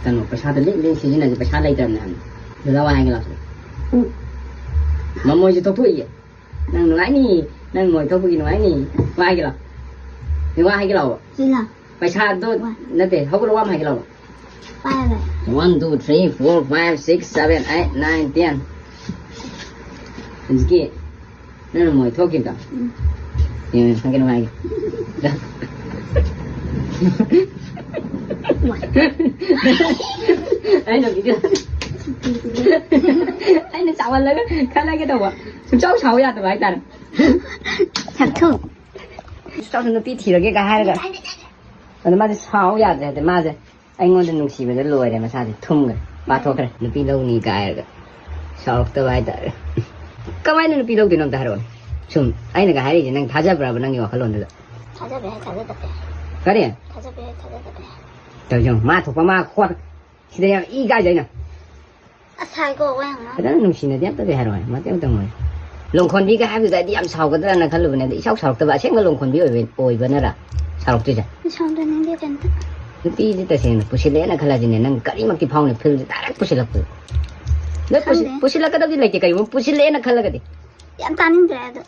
Tano pasada le sini nanti pasada itu mana? Lawa yang kelas. Mama itu tu iya. Nang nungai ni, nang mau tu pergi nungai ni. Wah kelas. Ni wah kelas. Sila. Pasada tu nanti. How kalau wah kelas? 1, 2, 3, 4, 5, 6, 7, 8, 9, 10. Ini nang mau tu kita. Ni mungkin nungai. Anh được chưa? Anh sao anh lấy cái đâu ạ? Cháu cháu ra tụi anh ta. Thật thử. Sao nó tí thì là cái hai rồi. Nó mà cháu ra thì mà anh ngon thì nung xì mà lùi để mà sao thì thum rồi. Ba thôi cái nó pi lâu ni cái rồi. Sao tụi anh ta. Các anh nó pi lâu thì nó ta rồi. Sum anh cái hai thì năng tháo ra bờ năng nhiều khá lớn rồi. Tháo ra tập. Cái gì? Tháo ra tập. Trời ơi, mà thuộc mà khoa. Thì đây ý cái gì nè. Sai cô quen mà. Cái đó nung xì này tiếp tới cái rồi, mà tiếp tới rồi. Lồng con đi cái hai cái đi ăn sầu cái đó là khá lớn này, đi sầu tao bảo xem cái lồng con đi ôi bên đó sầu chưa? Sầu đây nên đi bên đó. Cái tí cái gì này, push lên là khá là gì này, năng cái mà cái phong này phơi direct push lên. Nếu push lên cái đó thì lấy cái muốn push lên là khá là cái gì? Yan tanin deh.